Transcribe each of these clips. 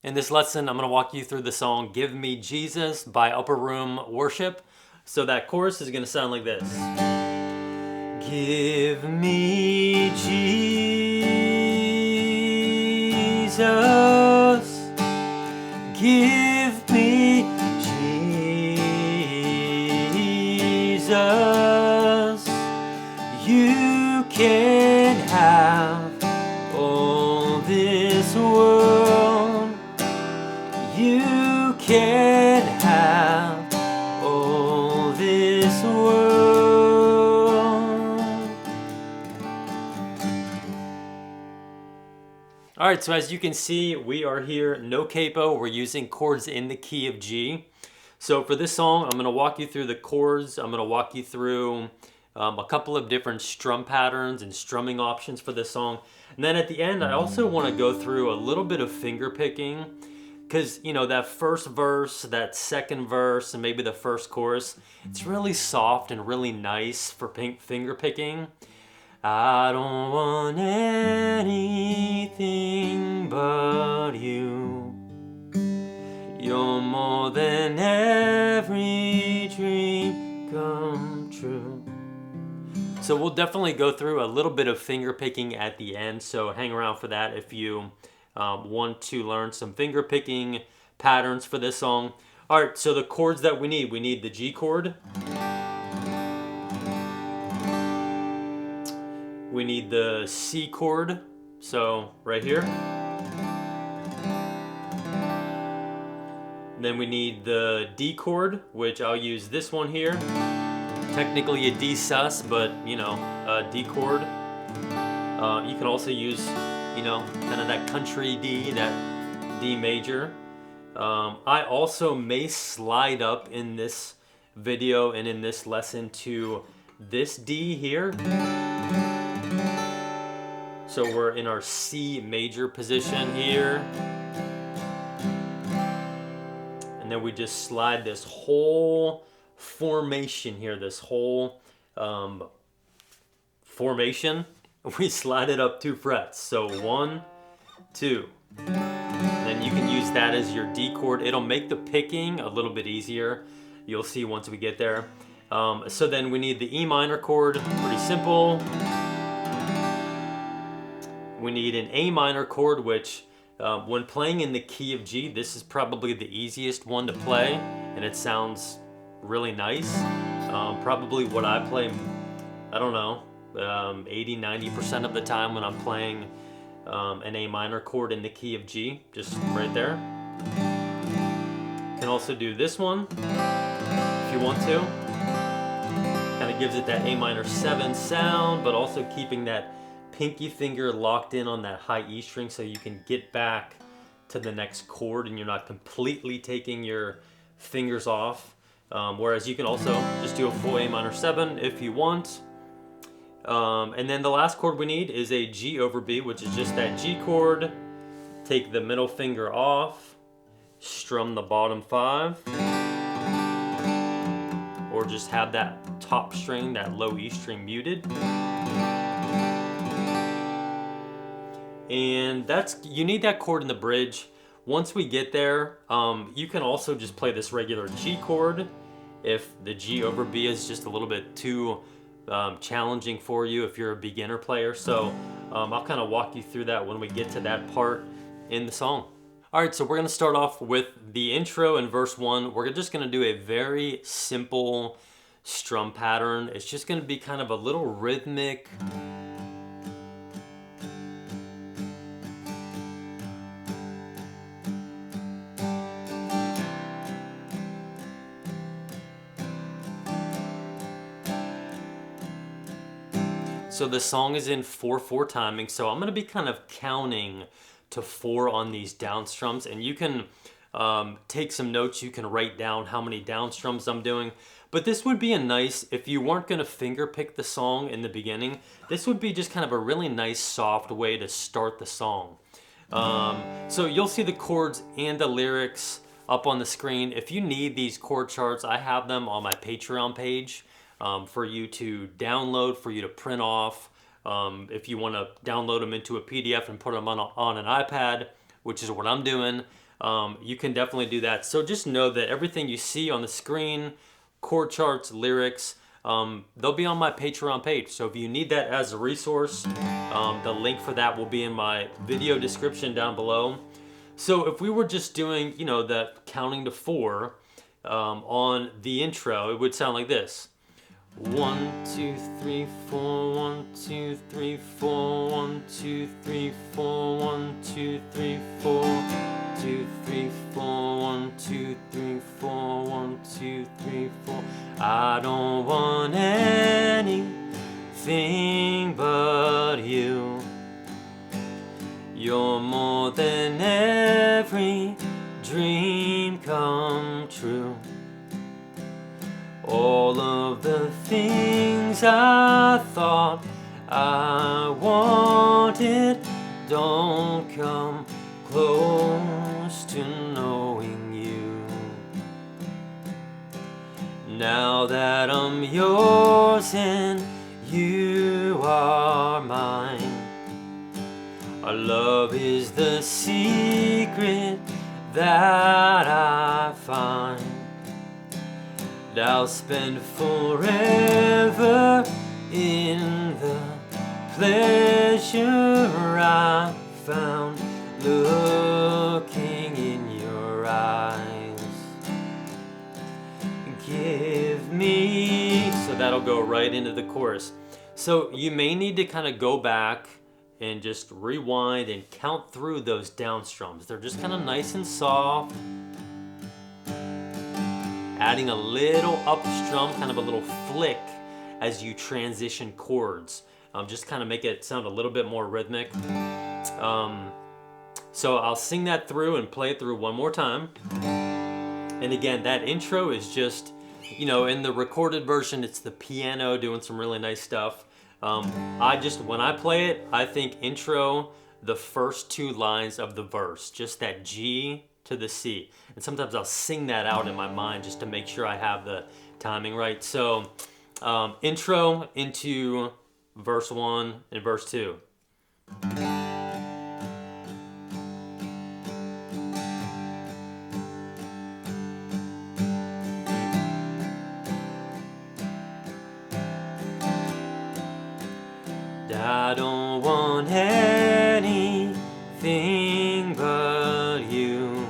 In this lesson, I'm going to walk you through the song Give Me Jesus by Upper Room Worship. So that chorus is going to sound like this. Give me Jesus. Give me Jesus. You can have all this world. You can have all this world. Alright, so as you can see, we are here, no capo. We're using chords in the key of G. So for this song, I'm going to walk you through the chords. I'm going to walk you through a couple of different strum patterns and strumming options for this song. And then at the end, I also want to go through a little bit of finger picking. Because, you know, that first verse, that second verse, and maybe the first chorus, it's really soft and really nice for finger picking. I don't want anything but you. You're more than every dream come true. So we'll definitely go through a little bit of finger picking at the end, so hang around for that if you want to learn some finger picking patterns for this song. All right, so the chords that we need the G chord. We need the C chord, so right here. Then we need the D chord, which I'll use this one here. Technically a D sus, but you know, a D chord. You can also use, you know, kind of that country D, that D major. I also may slide up in this video and in this lesson to this D here. So we're in our C major position here. And then we just slide this whole formation here, this whole formation. We slide it up 2 frets. So 1, 2. And then you can use that as your D chord. It'll make the picking a little bit easier. You'll see once we get there. So then we need the E minor chord, pretty simple. We need an A minor chord, which when playing in the key of G, this is probably the easiest one to play, and it sounds really nice. Probably what I play, I don't know, 80-90% of the time when I'm playing an A minor chord in the key of G, just right there. You can also do this one if you want to. Kind of gives it that A minor 7 sound, but also keeping that pinky finger locked in on that high E string so you can get back to the next chord and you're not completely taking your fingers off. Whereas you can also just do a full A minor 7 if you want. And then the last chord we need is a G over B, which is just that G chord. Take the middle finger off, strum the bottom 5, or just have that top string, that low E string muted. And you need that chord in the bridge. Once we get there, you can also just play this regular G chord if the G over B is just a little bit too challenging for you if you're a beginner player. So I'll kind of walk you through that when we get to that part in the song. All right, so we're gonna start off with the intro in verse 1. We're just gonna do a very simple strum pattern. It's just gonna be kind of a little rhythmic, so the song is in 4/4 timing, so I'm gonna be kind of counting to 4 on these down strums, and you can take some notes. You can write down how many down strums I'm doing. But this would be a nice, if you weren't gonna finger pick the song in the beginning, this would be just kind of a really nice soft way to start the song. So you'll see the chords and the lyrics up on the screen. If you need these chord charts, I have them on my Patreon page for you to download, for you to print off. If you want to download them into a PDF and put them on an iPad, which is what I'm doing, you can definitely do that. So just know that everything you see on the screen, chord charts, lyrics, they'll be on my Patreon page. So if you need that as a resource, the link for that will be in my video description down below. So if we were just doing, you know, the counting to 4 on the intro, it would sound like this. 1, 2, 3, 4, 1, 2, 3, 4, 1, 2, 3, 4, 1, 2, 3, 4, 2, 3, 4, 1, 2, 3, 4, 1, 2, 3, 4. I don't want anything but you. You're more than every dream come true. All of the things I thought I wanted don't come close to knowing you. Now that I'm yours and you are mine, our love is the secret that I find. I'll spend forever in the pleasure I found looking in your eyes. Give me, so that'll go right into the chorus. So you may need to kind of go back and just rewind and count through those down strums. They're just kind of nice and soft. Adding a little up strum, kind of a little flick as you transition chords. Just kind of make it sound a little bit more rhythmic. So I'll sing that through and play it through one more time. And again, that intro is just, you know, in the recorded version, it's the piano doing some really nice stuff. When I play it, I think intro, the first 2 lines of the verse, just that G to the C. And sometimes I'll sing that out in my mind just to make sure I have the timing right. So intro into verse 1 and verse 2. I don't want anything but you.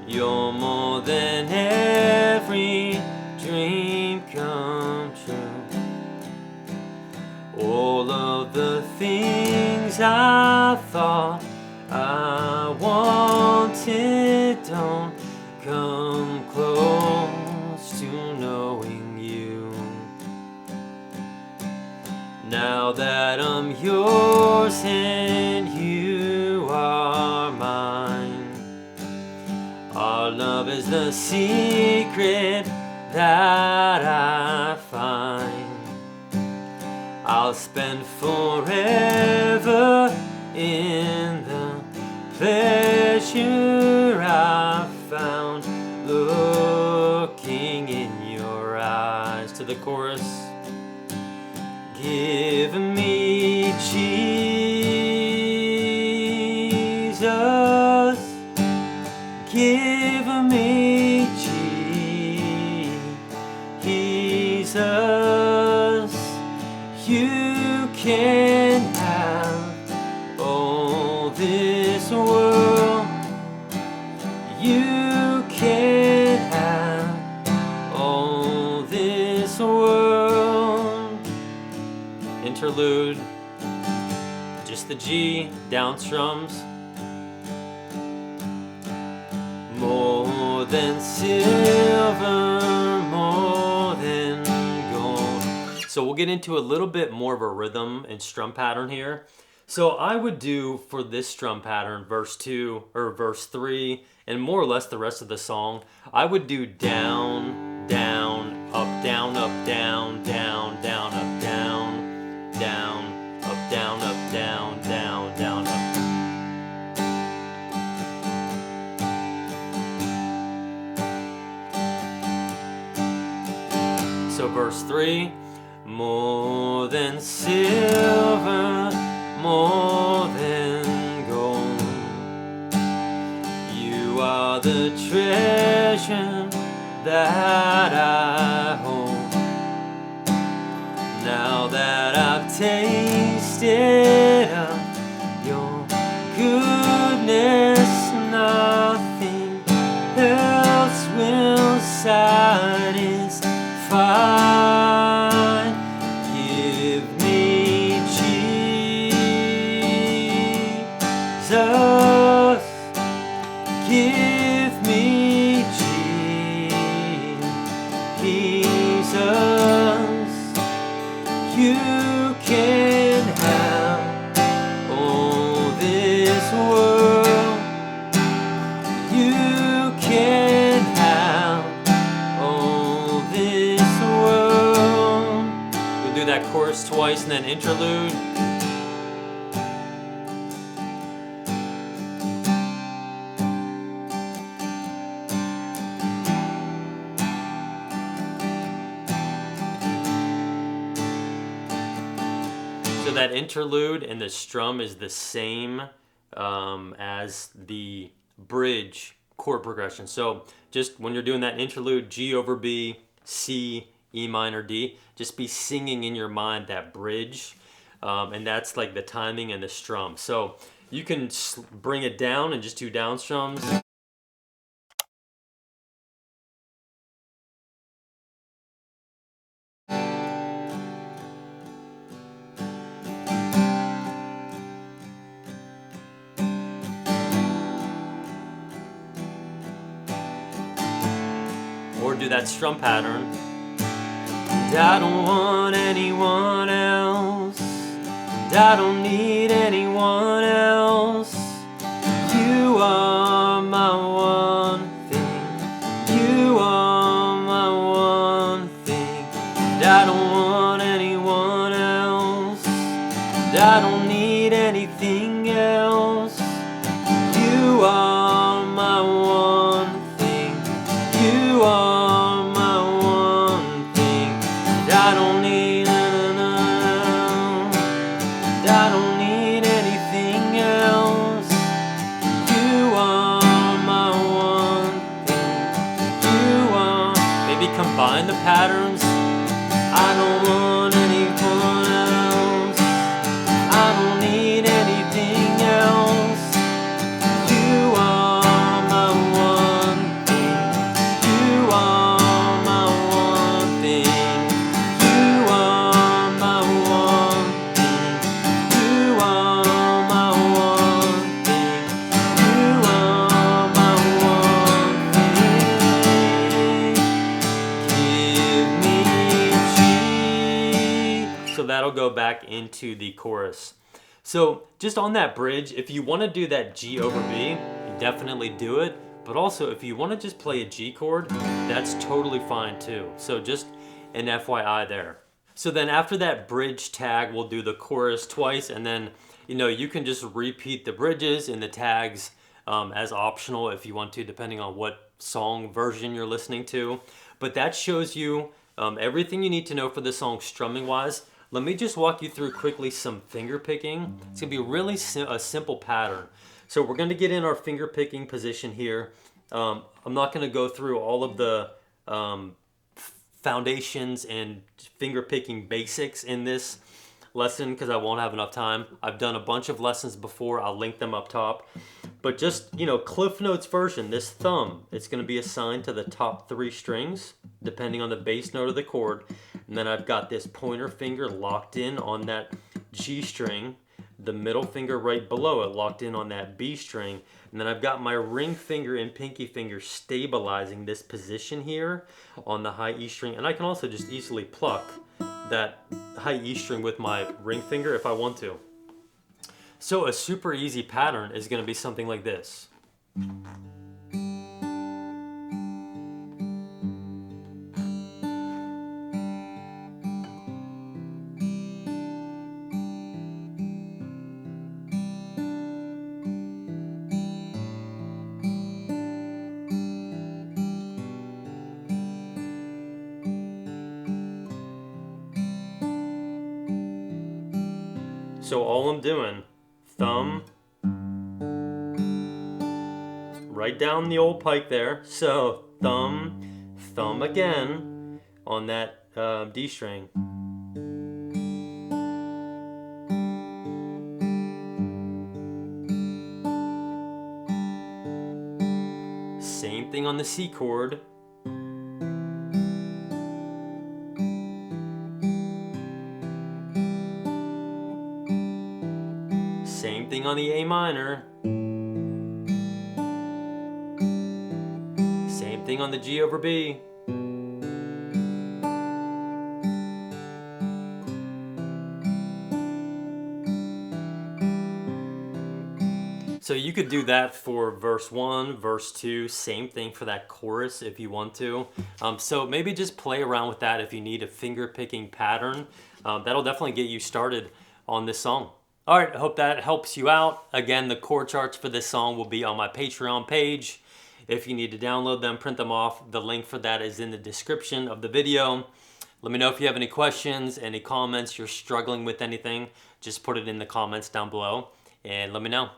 You're more than every dream come true. All of the things I thought I wanted don't come close to knowing you. Now that I'm yours and you are mine, our love is the secret that I find. I'll spend forever in the pleasure I found looking in your eyes. To the chorus. Give me Jesus, give me Jesus. You can have all this world. You can have all this world. Interlude, just the G, down strums. More than silver, more than gold. So we'll get into a little bit more of a rhythm and strum pattern here. So I would do for this strum pattern, verse 2 or verse 3, and more or less the rest of the song, I would do down, down, up, down, up, down, down, down, up, down, down, up, down, up, down, down, down, up. So verse 3, more than silver, more than gold. are the treasure that I hold. Now that I've tasted of your goodness, nothing else will satisfy. Give me Jesus, give me Jesus. You can have all this world. You can have all this world. We'll do that chorus twice and then interlude. So that interlude and the strum is the same as the bridge chord progression. So just when you're doing that interlude, G over B, C, E minor, D, just be singing in your mind that bridge. And that's like the timing and the strum. So you can bring it down and just do down strums. Or do that strum pattern. And I don't want anyone else, and I don't need anyone else. You are my one thing, you are my one thing. And I don't want anyone else, and I don't need anything else. You are my one thing, you are my one thing. And I don't need, and I don't need anything else. You are my one thing, you are. Maybe combine the patterns. I don't want anyone else, I don't need anything else. You are my one thing, you are my one thing. You are my one thing, you are my one thing. You are my one thing. Give me G. So that'll go back into the chorus. So just on that bridge, if you want to do that G over B, you definitely do it. But also if you want to just play a G chord, that's totally fine too. So just an FYI there. So then after that bridge tag, we'll do the chorus twice, and then you can just repeat the bridges and the tags as optional if you want to, depending on what song version you're listening to. But that shows you everything you need to know for the song strumming wise. Let me just walk you through quickly some finger picking. It's gonna be really a simple pattern. So we're gonna get in our finger picking position here. I'm not gonna go through all of the foundations and finger picking basics in this lesson because I won't have enough time. I've done a bunch of lessons before. I'll link them up top. But just, Cliff Notes version, this thumb, it's going to be assigned to the top 3 strings, depending on the bass note of the chord. And then I've got this pointer finger locked in on that G string, the middle finger right below it locked in on that B string. And then I've got my ring finger and pinky finger stabilizing this position here on the high E string. And I can also just easily pluck that high E string with my ring finger if I want to. So a super easy pattern is going to be something like this. So all I'm doing, thumb, right down the old pike there. So thumb, thumb again on that D string. Same thing on the C chord. Same thing on the A minor. Same thing on the G over B. So you could do that for verse 1, verse 2, same thing for that chorus if you want to. So maybe just play around with that if you need a finger picking pattern. That'll definitely get you started on this song. All right, I hope that helps you out. Again, the chord charts for this song will be on my Patreon page. If you need to download them, print them off, the link for that is in the description of the video. Let me know if you have any questions, any comments, you're struggling with anything. Just put it in the comments down below and let me know.